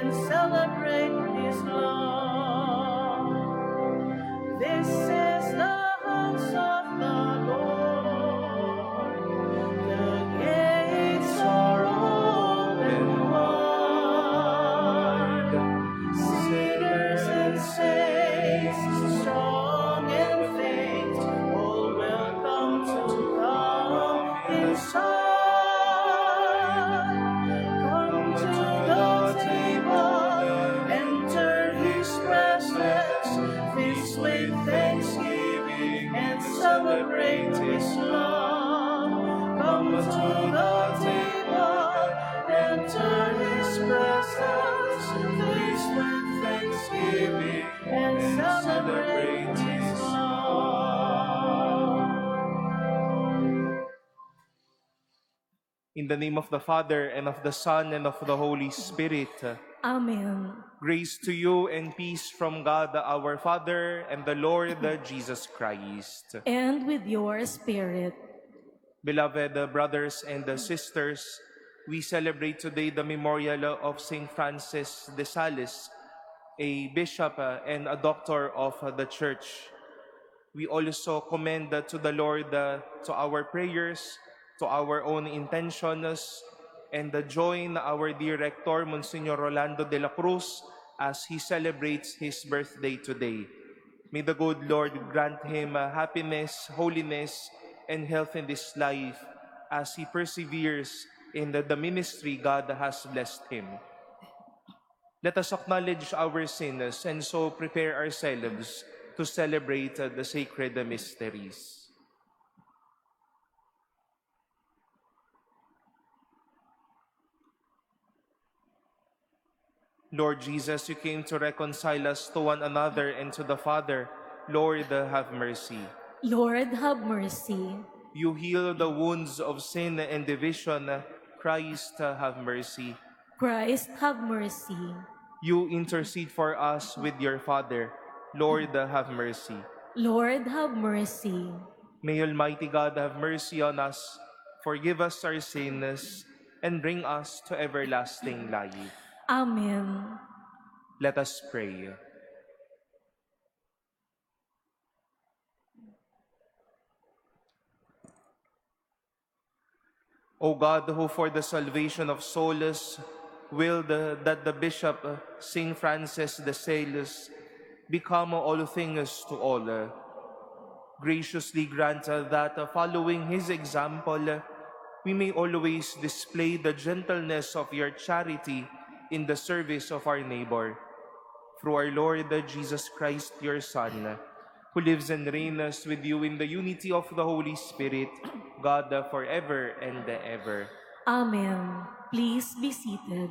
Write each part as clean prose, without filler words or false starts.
and celebrate His love. This is the house of the Lord. The gates are open wide. Sinners and saints, strong and faint, all welcome to come inside. Come to the table, enter His presence, feast with thanksgiving and celebrate His love. Come to the table, enter His presence, feast with thanksgiving and celebrate His love. In the name of the Father, and of the Son, and of the Holy Spirit. Amen. Grace to you and peace from God our Father and the Lord Jesus Christ. And with your spirit. Beloved brothers and sisters, we celebrate today the memorial of Saint Francis de Sales, a bishop and a doctor of the Church. We also commend to the Lord to our prayers, to our own intentions, and join our dear Rector, Monsignor Rolando de la Cruz, as he celebrates his birthday today. May the good Lord grant him happiness, holiness, and health in this life as he perseveres in the ministry God has blessed him. Let us acknowledge our sins and so prepare ourselves to celebrate the sacred mysteries. Lord Jesus, you came to reconcile us to one another and to the Father. Lord, have mercy. Lord, have mercy. You heal the wounds of sin and division. Christ, have mercy. Christ, have mercy. You intercede for us with your Father. Lord, have mercy. Lord, have mercy. May Almighty God have mercy on us, forgive us our sins, and bring us to everlasting life. Amen. Let us pray. O God, who for the salvation of souls willed that the Bishop Saint Francis de Sales become all things to all, graciously grant that following his example, we may always display the gentleness of your charity in the service of our neighbor. Through our Lord Jesus Christ, your Son, who lives and reigns with you in the unity of the Holy Spirit, God forever and ever. Amen. Please be seated.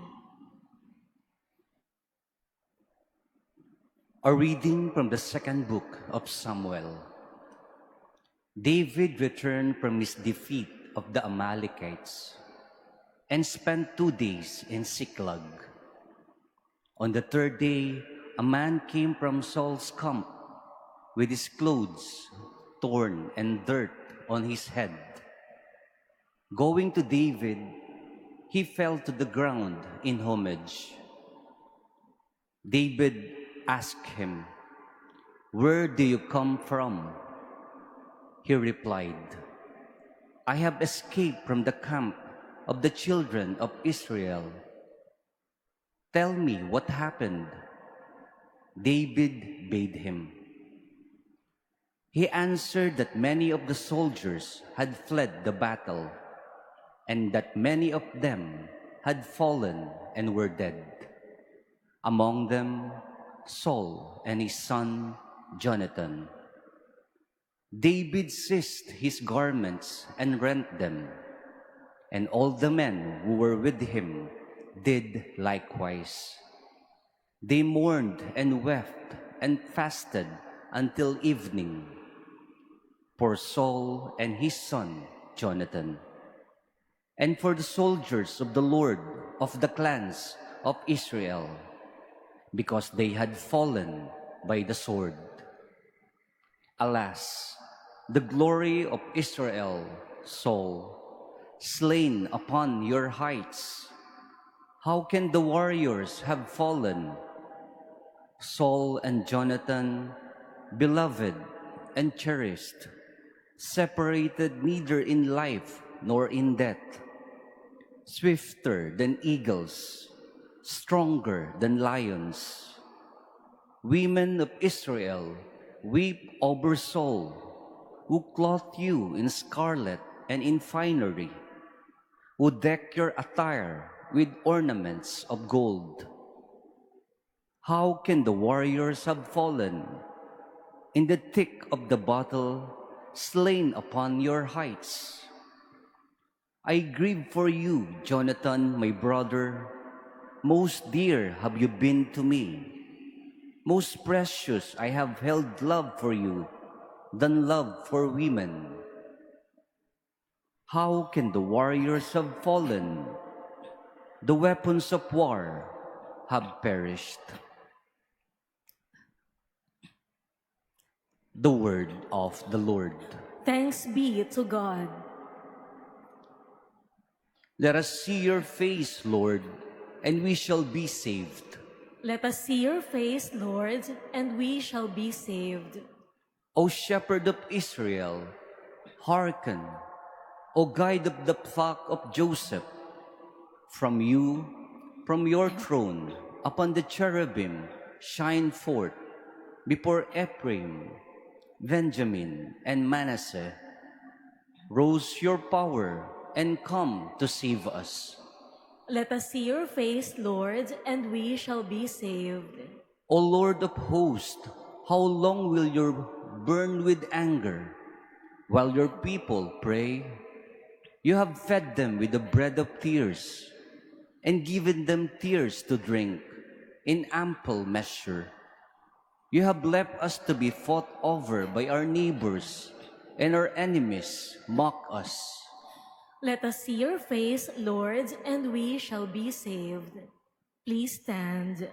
A reading from the second book of Samuel. David returned from his defeat of the Amalekites and spent 2 days in Ziklag. On the third day, a man came from Saul's camp with his clothes torn and dirt on his head. Going to David, he fell to the ground in homage. David asked him, "Where do you come from?" He replied, "I have escaped from the camp of the children of Israel." "Tell me what happened," David bade him. He answered that many of the soldiers had fled the battle, and that many of them had fallen and were dead. Among them, Saul and his son Jonathan. David seized his garments and rent them, and all the men who were with him did likewise. They mourned and wept and fasted until evening for Saul and his son Jonathan, and for the soldiers of the Lord of the clans of Israel, because they had fallen by the sword. Alas, the glory of Israel, Saul, slain upon your heights. How can the warriors have fallen? Saul and Jonathan, beloved and cherished, separated neither in life nor in death, swifter than eagles, stronger than lions. Women of Israel, weep over Saul, who clothed you in scarlet and in finery, who deck your attire with ornaments of gold. How can the warriors have fallen in the thick of the battle, slain upon your heights? I grieve for you, Jonathan, my brother. Most dear have you been to me. Most precious I have held love for you than love for women. How can the warriors have fallen? The weapons of war have perished. The word of the Lord. Thanks be to God. Let us see your face, Lord, and we shall be saved. Let us see your face, Lord, and we shall be saved. O Shepherd of Israel, hearken. O Guide of the flock of Joseph, from you, from your throne, upon the cherubim, shine forth before Ephraim, Benjamin, and Manasseh. Rose your power and come to save us. Let us see your face, Lord, and we shall be saved. O Lord of hosts, how long will you burn with anger while your people pray? You have fed them with the bread of tears and given them tears to drink in ample measure. You have left us to be fought over by our neighbors, and our enemies mock us. Let us see your face, Lord, and we shall be saved. Please stand.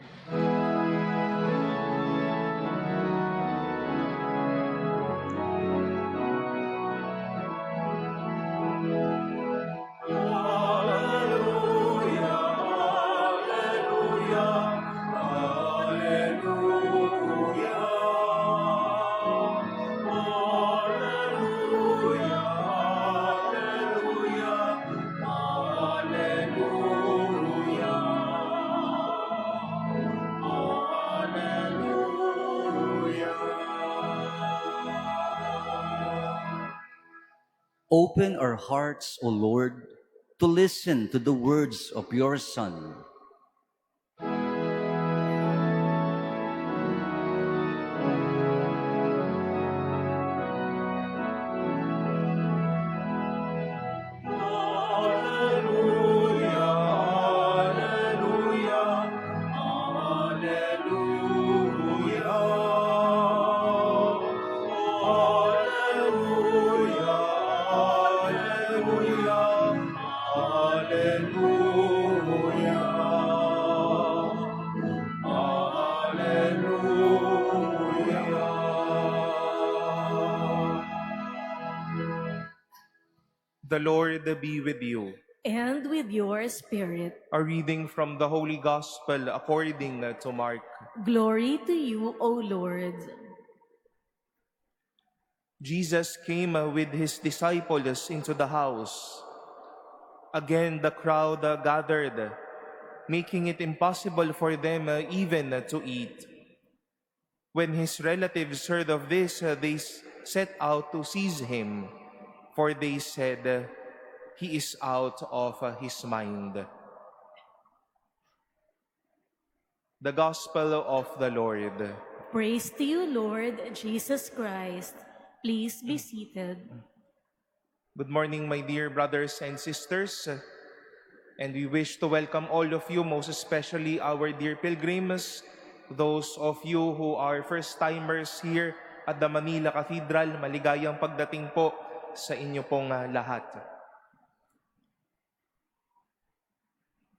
Open our hearts, O Lord, to listen to the words of your Son. The Lord be with you. And with your spirit. A reading from the Holy Gospel according to Mark. Glory to you, O Lord. Jesus came with his disciples into the house. Again, the crowd gathered, making it impossible for them even to eat. When his relatives heard of this, they set out to seize him, for they said, "He is out of his mind." The Gospel of the Lord. Praise to you, Lord Jesus Christ. Please be seated. Good morning, my dear brothers and sisters. And we wish to welcome all of you, most especially our dear pilgrims, those of you who are first-timers here at the Manila Cathedral. Maligayang pagdating po sa inyo pong lahat.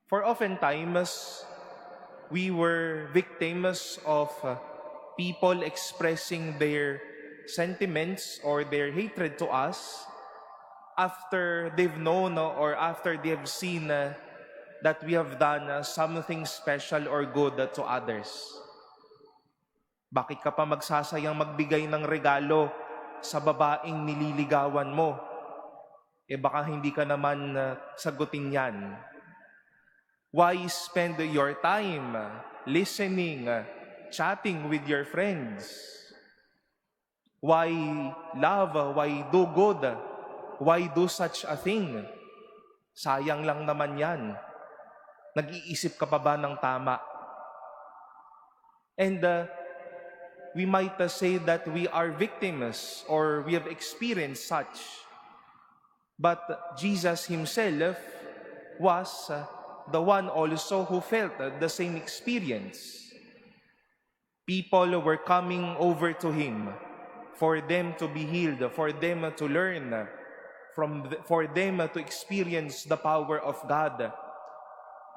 For oftentimes, we were victims of people expressing their sentiments or their hatred to us after they've known or after they've seen that we have done something special or good to others. Bakit ka pa magsasayang magbigay ng regalo sa babaeng nililigawan mo? Baka hindi ka naman sagutin yan. Why spend your time listening, chatting with your friends? Why love? Why do good? Why do such a thing? Sayang lang naman yan. Nag-iisip ka pa ba ng tama? And we might say that we are victims or we have experienced such. But Jesus himself was the one also who felt the same experience. People were coming over to him for them to be healed, for them to learn, for them to experience the power of God.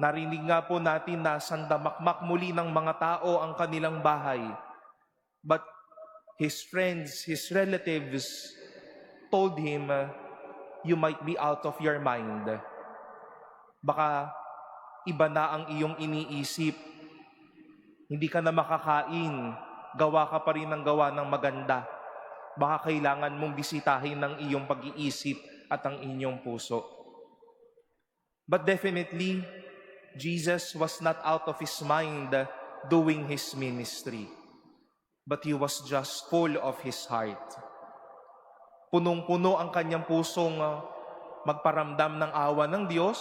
Narinig nga po natin na sandamakmak muli ng mga tao ang kanilang bahay. But his friends, his relatives told him, you might be out of your mind. Baka iba na ang iyong iniisip. Hindi ka na makakain. Gawa ka pa rin ng gawa ng maganda. Baka kailangan mong bisitahin ng iyong pag-iisip at ang inyong puso. But definitely, Jesus was not out of his mind doing his ministry. But he was just full of his heart. Punong-puno ang kanyang pusong magparamdam ng awa ng Diyos,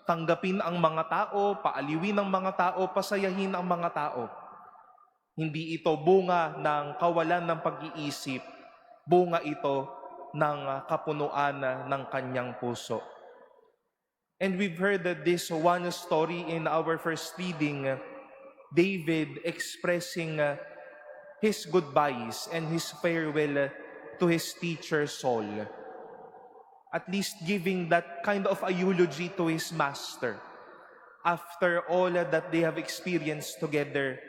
tanggapin ang mga tao, paaliwin ang mga tao, pasayahin ang mga tao. Hindi ito bunga ng kawalan ng pag-iisip, bunga ito ng kapunuan ng kanyang puso. And we've heard that this one story in our first reading, David expressing his goodbyes and his farewell to his teacher Saul. At least giving that kind of a eulogy to his master. After all that they have experienced together,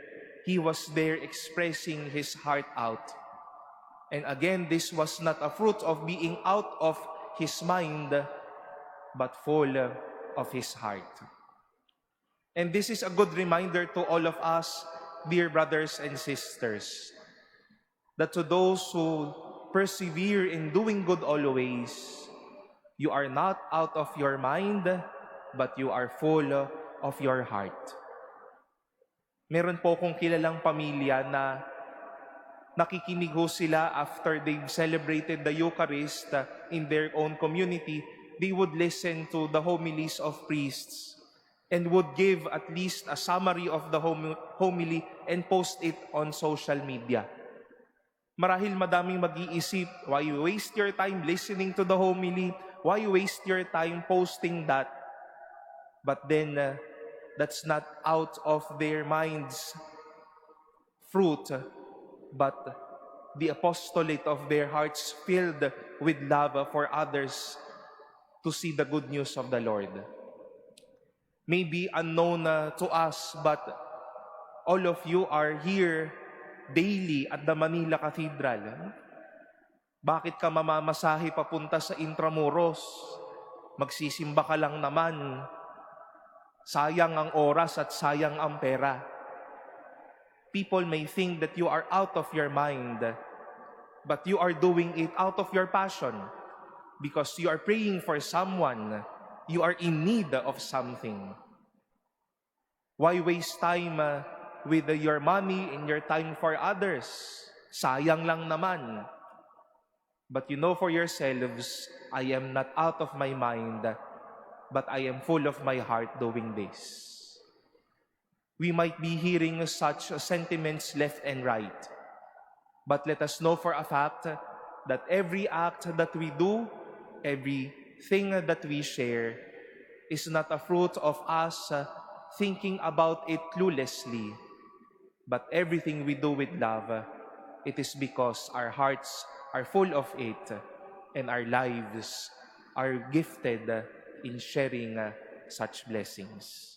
he was there expressing his heart out. And again, this was not a fruit of being out of his mind, but full of his heart. And this is a good reminder to all of us, dear brothers and sisters, that to those who persevere in doing good always, you are not out of your mind, but you are full of your heart. Meron po akong kilalang pamilya na nakikinig ho sila after they've celebrated the Eucharist in their own community. They would listen to the homilies of priests and would give at least a summary of the homily and post it on social media. Marahil madaming mag-iisip, why you waste your time listening to the homily? Why you waste your time posting that? But then, that's not out of their minds' fruit, but the apostolate of their hearts filled with love for others to see the good news of the Lord. Maybe unknown to us, but all of you are here daily at the Manila Cathedral. Bakit ka mamamasahe papunta sa Intramuros? Magsisimba ka lang naman. Sayang ang oras at sayang ang pera. People may think that you are out of your mind, but you are doing it out of your passion because you are praying for someone. You are in need of something. Why waste time with your money and your time for others? Sayang lang naman. But you know for yourselves, I am not out of my mind, but I am full of my heart doing this. We might be hearing such sentiments left and right, but let us know for a fact that every act that we do, everything that we share, is not a fruit of us thinking about it cluelessly, but everything we do with love, it is because our hearts are full of it and our lives are gifted in sharing such blessings.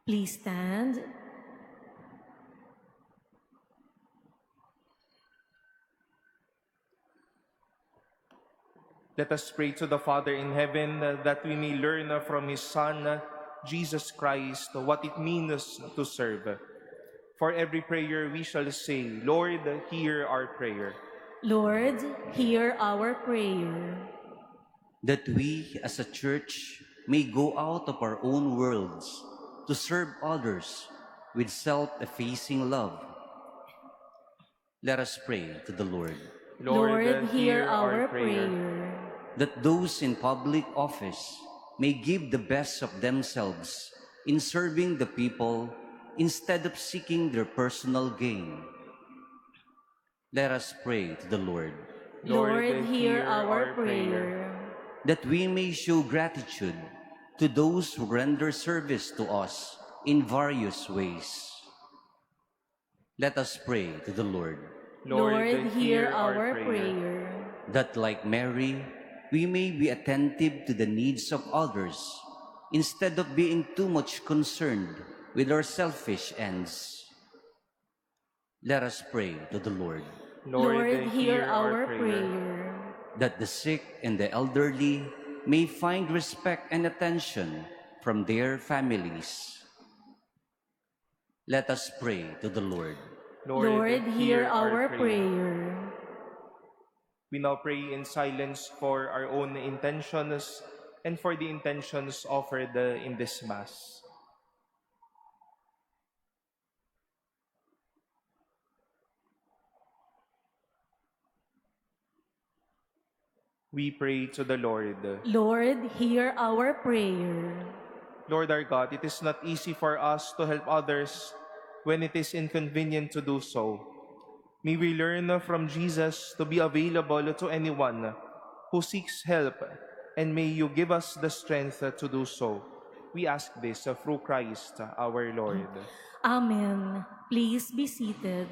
Please stand. Let us pray to the Father in heaven that we may learn from his Son, Jesus Christ, what it means to serve. For every prayer we shall say, Lord, hear our prayer. Lord, hear our prayer. That we as a church may go out of our own worlds to serve others with self-effacing love. Let us pray to the Lord. Lord, hear our prayer. That those in public office may give the best of themselves in serving the people instead of seeking their personal gain. Let us pray to the Lord. Lord, hear our prayer. That we may show gratitude to those who render service to us in various ways. Let us pray to the Lord. Lord, hear our prayer. That like Mary, we may be attentive to the needs of others instead of being too much concerned with our selfish ends. Let us pray to the Lord. Lord, hear our prayer. That the sick and the elderly may find respect and attention from their families. Let us pray to the Lord. Lord, hear our prayer. We now pray in silence for our own intentions and for the intentions offered in this Mass. We pray to the Lord. Lord, hear our prayer. Lord our God, it is not easy for us to help others when it is inconvenient to do so. May we learn from Jesus to be available to anyone who seeks help, and may you give us the strength to do so. We ask this through Christ our Lord. Amen. Please be seated.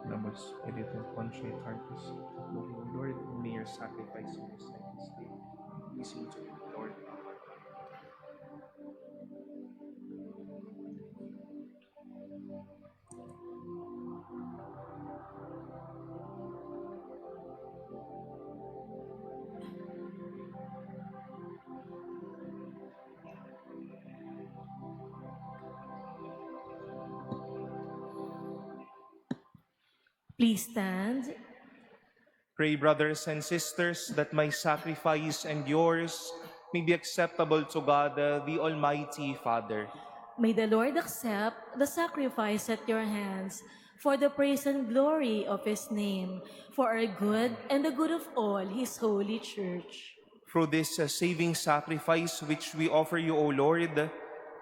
Namus, edit and contrite heart is Lord, may your sacrifice in this second day be seen to you, Lord. Please stand. Pray, brothers and sisters, that my sacrifice and yours may be acceptable to God, the Almighty Father. May the Lord accept the sacrifice at your hands for the praise and glory of his name, for our good and the good of all his holy church. Through this saving sacrifice which we offer you, O Lord,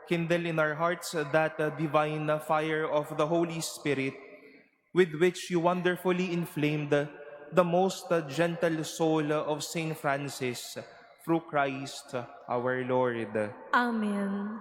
kindle in our hearts that divine fire of the Holy Spirit, with which you wonderfully inflamed the most gentle soul of Saint Francis, through Christ our Lord. Amen.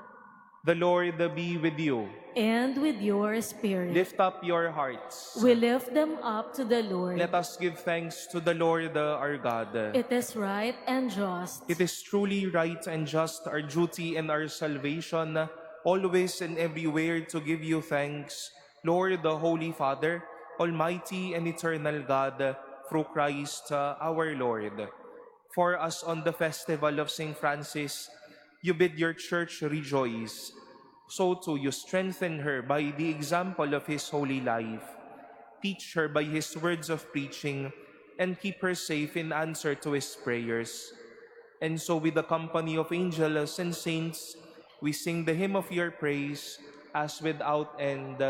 The Lord be with you. And with your spirit. Lift up your hearts. We lift them up to the Lord. Let us give thanks to the Lord our God. It is right and just. It is truly right and just, our duty and our salvation, always and everywhere to give you thanks, Lord, the Holy Father, Almighty and eternal God, through Christ our Lord. For us on the festival of St. Francis, you bid your church rejoice. So too you strengthen her by the example of his holy life. Teach her by his words of preaching, and keep her safe in answer to his prayers. And so with the company of angels and saints, We sing the hymn of your praise, as without end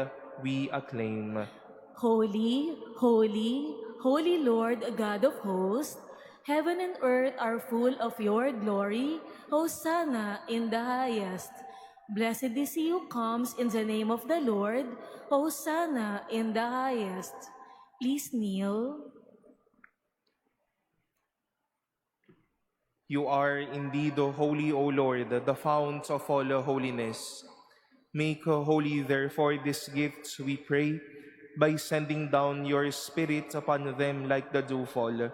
we acclaim. Holy, holy, holy Lord, God of hosts, heaven and earth are full of your glory. Hosanna in the highest. Blessed is he who comes in the name of the Lord. Hosanna in the highest. Please kneel. You are indeed holy, O Lord, the fount of all holiness. Make holy, therefore, these gifts, we pray, by sending down your Spirit upon them like the dewfall,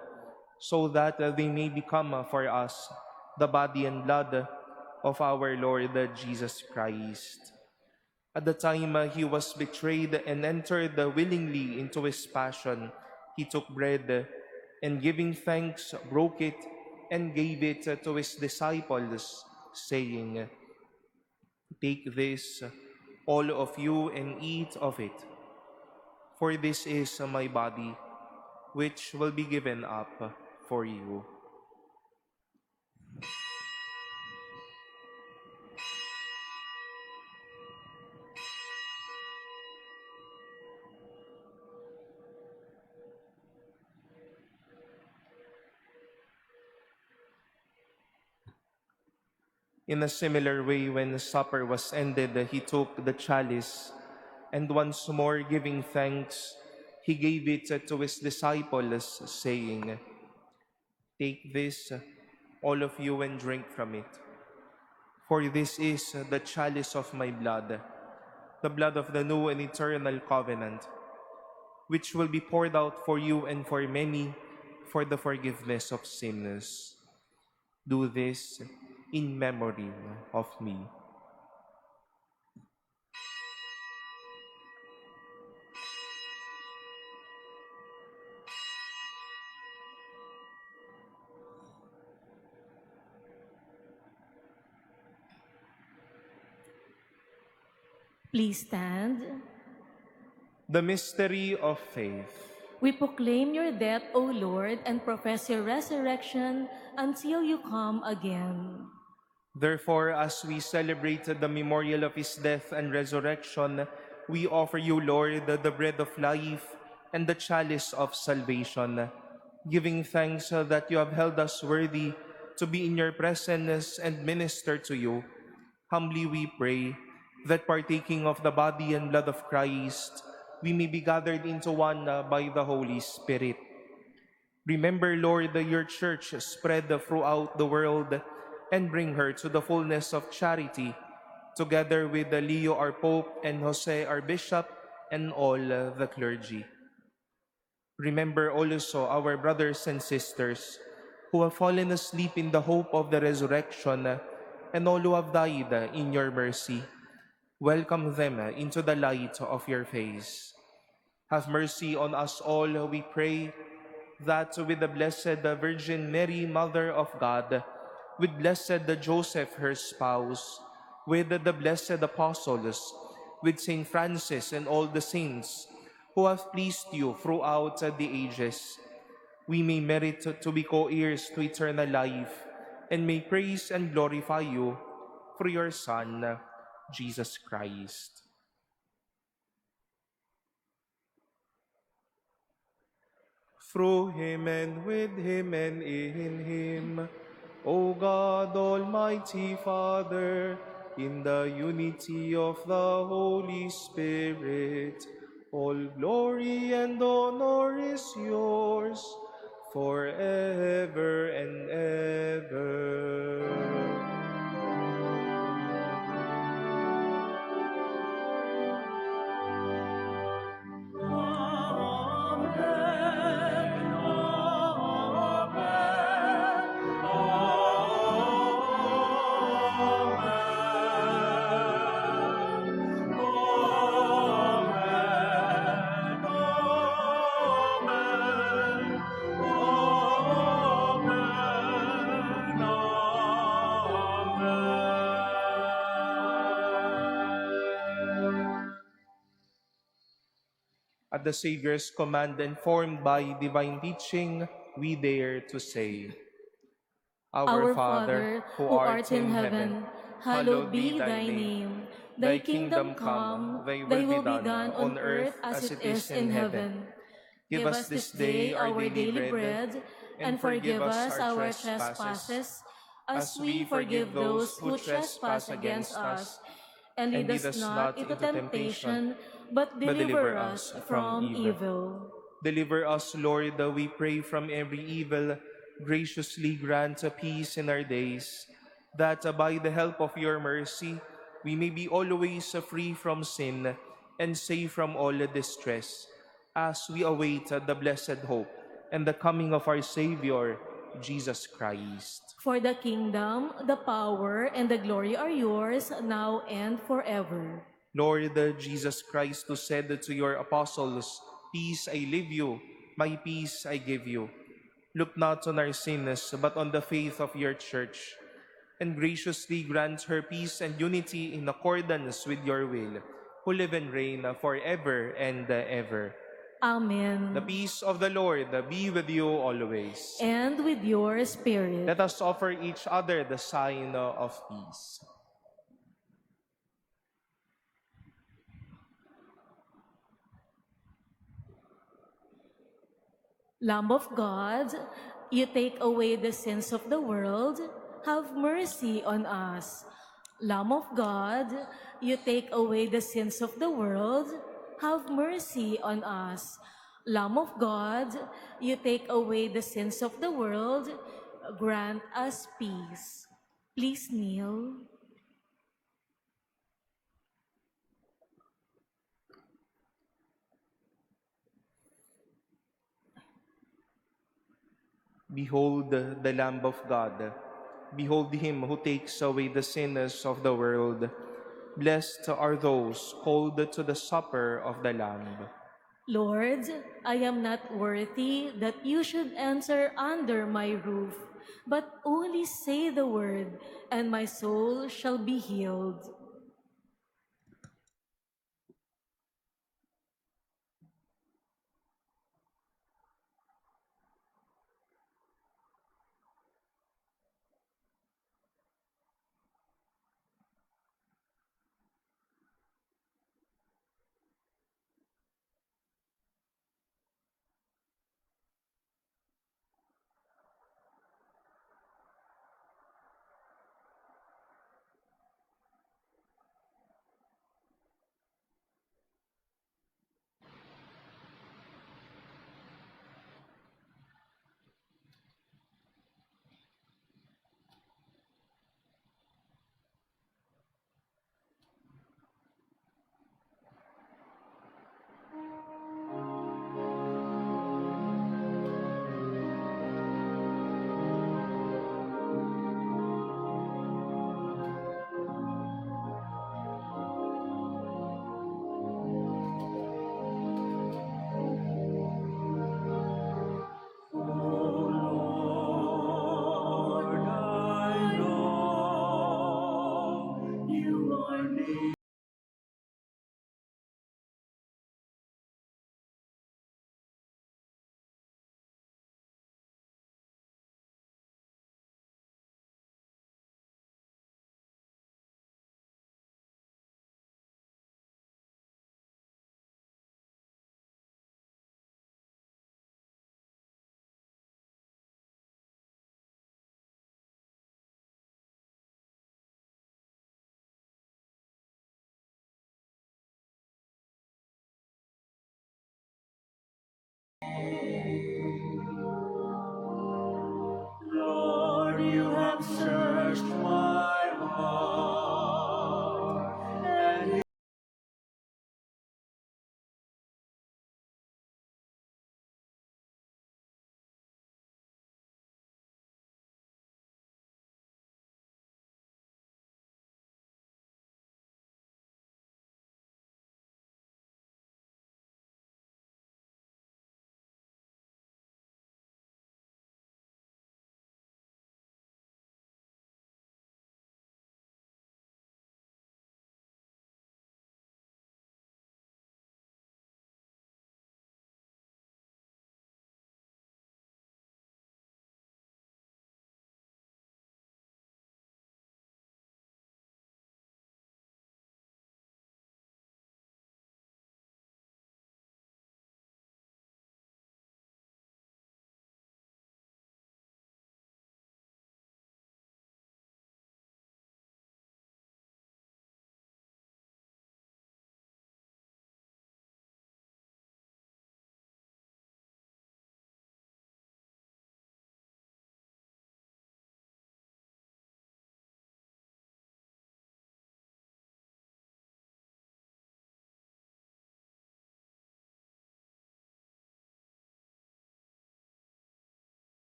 so that they may become for us the body and blood of our Lord Jesus Christ. At the time he was betrayed and entered willingly into his passion, he took bread and giving thanks, broke it and gave it to his disciples, saying, "Take this, all of you, and eat of it, for this is my body, which will be given up for you." In a similar way, when the supper was ended, he took the chalice, and once more giving thanks, he gave it to his disciples, saying, "Take this, all of you, and drink from it. For this is the chalice of my blood, the blood of the new and eternal covenant, which will be poured out for you and for many for the forgiveness of sins. Do this in memory of me." Please stand. The mystery of faith. We proclaim your death, O Lord, and profess your resurrection until you come again. Therefore, as we celebrate the memorial of his death and resurrection, we offer you, Lord, the bread of life and the chalice of salvation, giving thanks that you have held us worthy to be in your presence and minister to you. Humbly we pray that partaking of the body and blood of Christ, we may be gathered into one by the Holy Spirit. Remember, Lord, your church spread throughout the world and bring her to the fullness of charity, together with Leo our Pope and Jose our Bishop and all the clergy. Remember also our brothers and sisters who have fallen asleep in the hope of the resurrection and all who have died in your mercy. Welcome them into the light of your face. Have mercy on us all, we pray, that with the Blessed Virgin Mary, Mother of God, with Blessed Joseph, her spouse, with the blessed apostles, with Saint Francis and all the saints who have pleased you throughout the ages, we may merit to be co-heirs to eternal life and may praise and glorify you through your Son, Jesus Christ. Through him and with him and in him, O God, Almighty Father, in the unity of the Holy Spirit, all glory and honor is yours forever and ever. At the Savior's command, informed by divine teaching, we dare to say, Our Father, who art in heaven, hallowed be thy name. Thy kingdom come, thy will be done on earth as it is in heaven. Give us this day our daily bread, and forgive us our trespasses, as we forgive those who trespass against us. And lead us not into temptation, but deliver us from evil. Deliver us, Lord, we pray, from every evil. Graciously grant peace in our days, that by the help of your mercy, we may be always free from sin and safe from all distress, as we await the blessed hope and the coming of our Savior, Jesus Christ. For the kingdom, the power, and the glory are yours, now and forever. Lord Jesus Christ, who said to your apostles, "Peace I leave you, my peace I give you," look not on our sins, but on the faith of your church, and graciously grant her peace and unity in accordance with your will, who live and reign forever and ever. Amen. The peace of the Lord be with you always. And with your spirit. Let us offer each other the sign of peace. Lamb of God, you take away the sins of the world, have mercy on us. Lamb of God, you take away the sins of the world, have mercy on us. Lamb of God, you take away the sins of the world, grant us peace. Please kneel. Behold the Lamb of God. Behold him who takes away the sins of the world. Blessed are those called to the supper of the Lamb. Lord, I am not worthy that you should enter under my roof, but only say the word, and my soul shall be healed.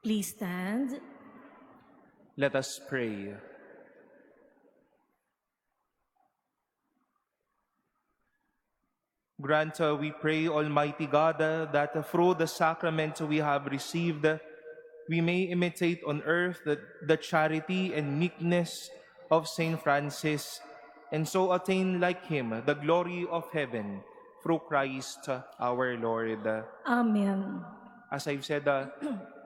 Please stand. Let us pray. Grant, we pray, Almighty God, that through the sacrament we have received, we may imitate on earth the charity and meekness of Saint Francis, and so attain like him the glory of heaven through Christ our Lord. Amen. As I've said,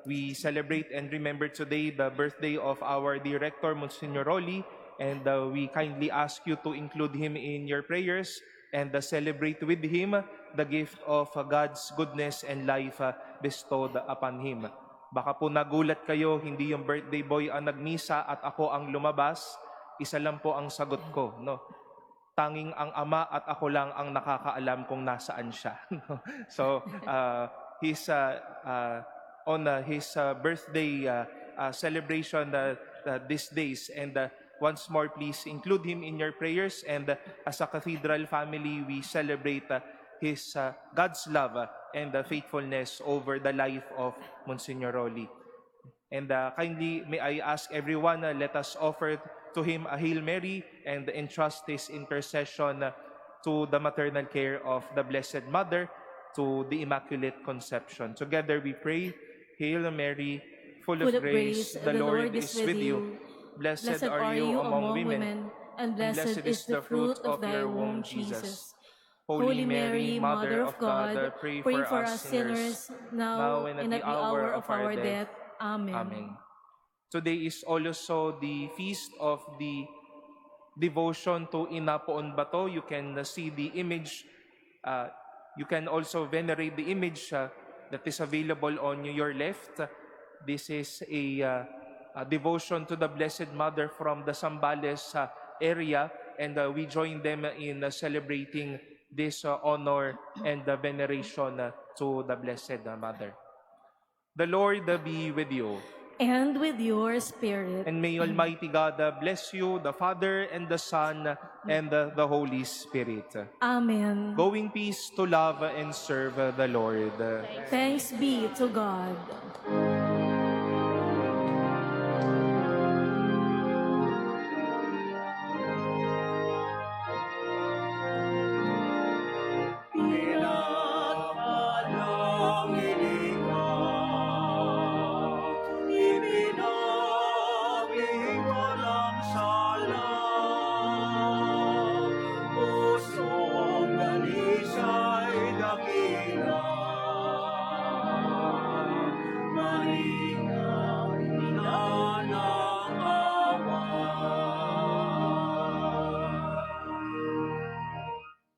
we celebrate and remember today the birthday of our Director, Monsignor Rolly, and we kindly ask you to include him in your prayers and celebrate with him the gift of God's goodness and life bestowed upon him. Baka po nagulat kayo, hindi yung birthday boy ang nagmisa at ako ang lumabas. Isa lang po ang sagot ko, no? Tanging ang Ama at ako lang ang nakakaalam kung nasaan siya. So, he's on his birthday celebration these days, and once more, please include him in your prayers. And as a cathedral family, we celebrate his God's love and faithfulness over the life of Monsignor Rolly. And kindly, may I ask everyone, let us offer to him a Hail Mary and entrust his intercession to the maternal care of the Blessed Mother, to the Immaculate Conception. Together we pray, Hail Mary, full of grace, the Lord is with you. Blessed are you among women, and blessed is the fruit of thy womb, Jesus. Holy Mary, Mother of God, pray for us sinners, now and at the hour of our death. Amen. Amen. Today is also the feast of the devotion to Ina Poon Bato. You can see the image. You can also venerate the image that is available on your left. This is a devotion to the Blessed Mother from the Zambales area, and we join them in celebrating this honor and veneration to the Blessed Mother. The Lord be with you. And with your spirit. And may Almighty God bless you, the Father, and the Son, and the Holy Spirit. Amen. Go in peace to love and serve the Lord. Thanks be to God.